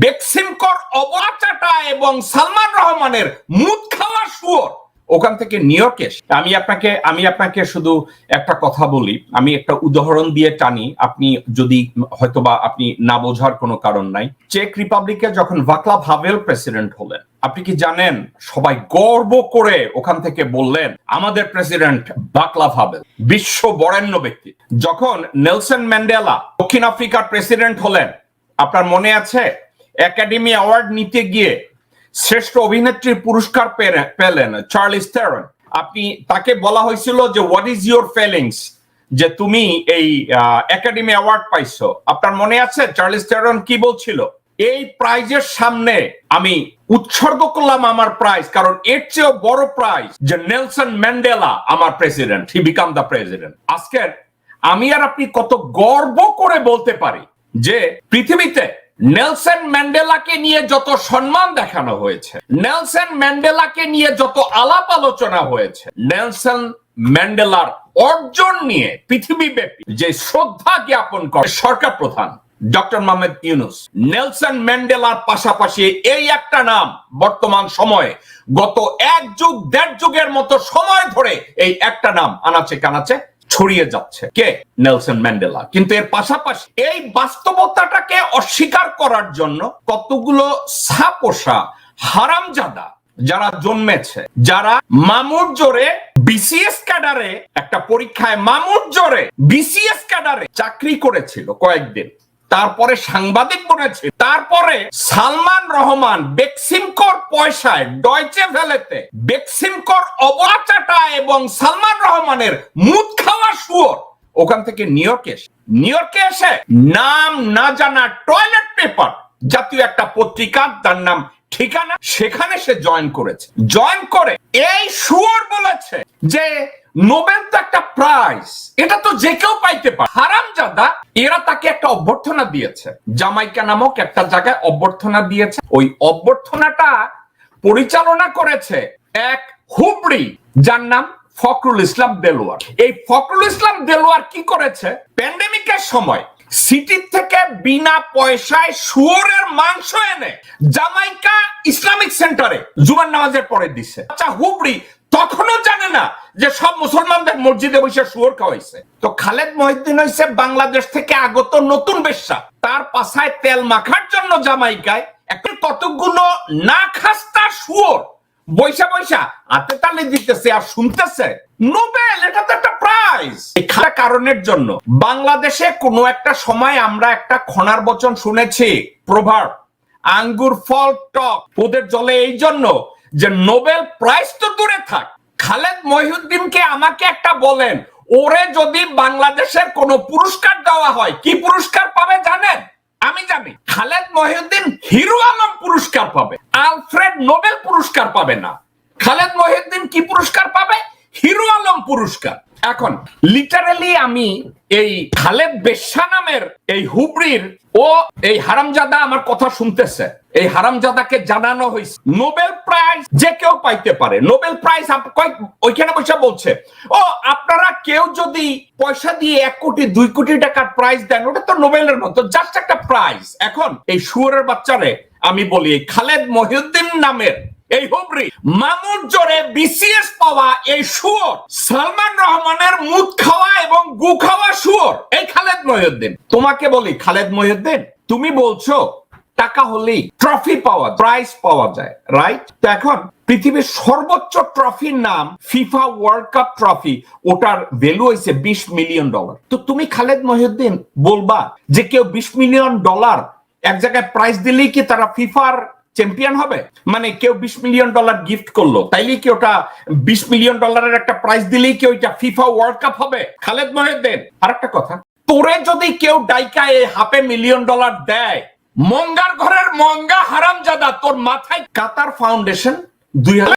বেক্সিমকর অবচাটা এবং সালমান রহমানের মুদ খাওয়া শুয়োর ওখান থেকে নিউ ইয়র্কে। আমি আপনাকে শুধু একটা কথা বলি, আমি একটা উদাহরণ দিয়ে টানি, আপনি যদি হয়তোবা আপনি না বোঝার কোনো কারণ নাই। চেক রিপাবলিকে যখন ভাক্লাভ হাভেল প্রেসিডেন্ট হলেন, আপনি কি জানেন সবাই গর্ব করে ওখান থেকে বললেন আমাদের প্রেসিডেন্ট ভাক্লাভ হাভেল, বিশ্ব বরেণ্য ব্যক্তি। যখন নেলসন ম্যান্ডেলা দক্ষিণ আফ্রিকার প্রেসিডেন্ট হলেন, আপনার মনে আছে একাডেমি অ্যাওয়ার্ড নিতে গিয়ে শ্রেষ্ঠ অভিনেত্রীর পুরস্কার পেলেন চার্লিজ থেরন। তাকে বলা হয়েছিল যে হোয়াট ইজ ইউর ফিলিংস, যে তুমি এই একাডেমি অ্যাওয়ার্ড পাইছো। আপনার মনে আছে চার্লিজ থেরন কি বলছিল? এই প্রাইজের সামনে আমি উৎসর্গ করলাম আমার প্রাইজ, কারণ এর চেয়েও বড় প্রাইজ যে নেলসন ম্যান্ডেলা আমার president, he become the president. আজকের আমি আর আপনি কত গর্ব করে বলতে পারি যে পৃথিবীতে নেলসন ম্যান্ডেলাকে নিয়ে যত সম্মান দেখানো হয়েছে, নেলসন ম্যান্ডেলাকে নিয়ে যত আলাপ আলোচনা হয়েছে, নেলসন ম্যান্ডেলার অর্জন নিয়ে পৃথিবীব্যাপী যে শ্রদ্ধা জ্ঞাপন করে সরকার প্রধান ডক্টর মোহাম্মদ ইউনূস, নেলসন ম্যান্ডেলার পাশাপাশি এই একটা নাম বর্তমান সময়ে গত এক যুগ দেড় যুগের মতো সময় ধরে এই একটা নাম আনাচে কানাচে ছড়িয়ে যাচ্ছে, কে? Nelson Mandela. কিন্তু এর পাশাপাশি এই বাস্তবতাটাকে অস্বীকার করার জন্য কতগুলো ছাপোষা হারামজাদা যারা জন্মেছে, যারা মামুর জোরে বিসিএস ক্যাডারে একটা পরীক্ষায় মামুর জোরে বিসিএস ক্যাডারে চাকরি করেছিল কয়েকদিন, তারপরে সাংবাদিক বনেছে, তারপরে সালমান রহমান বেক্সিমকর পয়সায় ডয়চে ভেলেতে বেক্সিমকর অবচাটা এবং সালমান রহমানের মুদ খাওয়া শুয়োর ওখান থেকে নিউ ইয়র্কে এসে নাম না জানা টয়লেট পেপার জাতীয় একটা পত্রিকা, তার নাম ঠিকানা, সেখানে সে জয়েন করেছে। জয়েন করে এই শুয়োর বলেছে যে নোবেল তো একটা প্রাইজ, এটা তো যে কেউ পাইতে পারে। হারামজাদা এরা তাকে একটা অভ্যর্থনা দিয়েছে, জামাইকা নামক একটা জায়গায় অভ্যর্থনা দিয়েছে। ওই অভ্যর্থনাটা পরিচালনা করেছে এক হুবড়ি যার নাম ফখরুল ইসলাম দেলোয়ার। এই ফখরুল ইসলাম দেলোয়ার কি করেছে? প্যান্ডেমিকের সময় সিটি থেকে বিনা পয়সায় শুয়োরের মাংস এনে জামাইকা ইসলামিক সেন্টারে জুমার নামাজের পরে দিছে। আচ্ছা, হুবড়ি তখনও জানে না যে সব মুসলমানদের মসজিদে বসে শুয়োর খাওয়াইছে। তো খালেদ মহিউদ্দিন হইছে বাংলাদেশ থেকে আগত নতুন বেশ্যা, তার পাছায় তেল মাখার জন্য জামাইকায় এখন কতগুলো না খাস্তা শুয়োর বৈশা বৈশা হাতে তালি দিতেছে আর শুনতেছে নোবেল, এটা তো একটা প্রাইজ। এই কারণের জন্য বাংলাদেশে কোনো একটা সময় আমরা একটা খনার বচন শুনেছি, প্রভাব, আঙ্গুর ফল টক ওদের জলে, এই জন্য যে নোবেল প্রাইজ তো দূরে থাক, খালেদ মহিউদ্দিনকে আমাকে একটা বলেন, ওরে যদি বাংলাদেশের কোনো পুরস্কার দেওয়া হয় কি পুরস্কার পাবে জানেন? আমি জানি খালেদ মহিউদ্দিন হিরো আলম পুরস্কার পাবে, আলফ্রেড নোবেল পুরস্কার পাবে না। খালেদ মহিউদ্দিন কি পুরস্কার পাবে? হিরো আলম পুরস্কার। এখন লিটারালি আমি এই খালেদ বেশ্যা নামের এই হুবড়ির ও এই হারামজাদা আমার কথা শুনতেছে, এই হারামজাদাকে জানানো হয়েছে নোবেল প্রাইজ যে কেউ পাইতে পারে। নোবেল প্রাইজ ওইখানে বসে বলছে, ও আপনারা কেউ যদি পয়সা দিয়ে 1 কোটি 2 কোটি টাকার প্রাইজ দেন, ওটা তো নোবেলের মতো জাস্ট একটা প্রাইজ। এখন এই শুয়োরের বাচ্চারে আমি বলি, এই খালেদ মহিউদ্দিন নামের এই হুবড়ি মামুর জোরে বিসিএস পাওয়া এই শুয়োর, সালমান রহমানের মুদ খাওয়া এবং গু খাওয়া শুয়োর এই খালেদ মহিউদ্দিন। তোমাকে বলি খালেদ মহিউদ্দিন, তুমি বলছো টাকা হলেই ট্রফি পাওয়া, প্রাইজ পাওয়া যায়, রাইট? তো এখন পৃথিবীর সর্বোচ্চ ট্রফির নাম ফিফা ওয়ার্ল্ড কাপ ট্রফি, ওটার ভ্যালু হয়েছে $20 মিলিয়ন। তো তুমি খালেদ মহিউদ্দিন বলবা যে কেউ $20 মিলিয়ন এক জায়গায় প্রাইজ দিলেই কি তারা ফিফার চ্যাম্পিয়ন হবে? মানে কেউ $20 মিলিয়ন গিফট করলো, তাইলে কি ওটা $20 মিলিয়ন একটা প্রাইজ দিলেই কি ওইটা ফিফা ওয়ার্ল্ড কাপ হবে? খালেদ মহিউদ্দিন, আরেকটা কথা, তোরে যদি কেউ ডাইকা এই $500,000 দেয়, মঙ্গার ঘরের মঙ্গা হারামজাদা, তোর মাথায় কাতার ফাউন্ডেশন 2000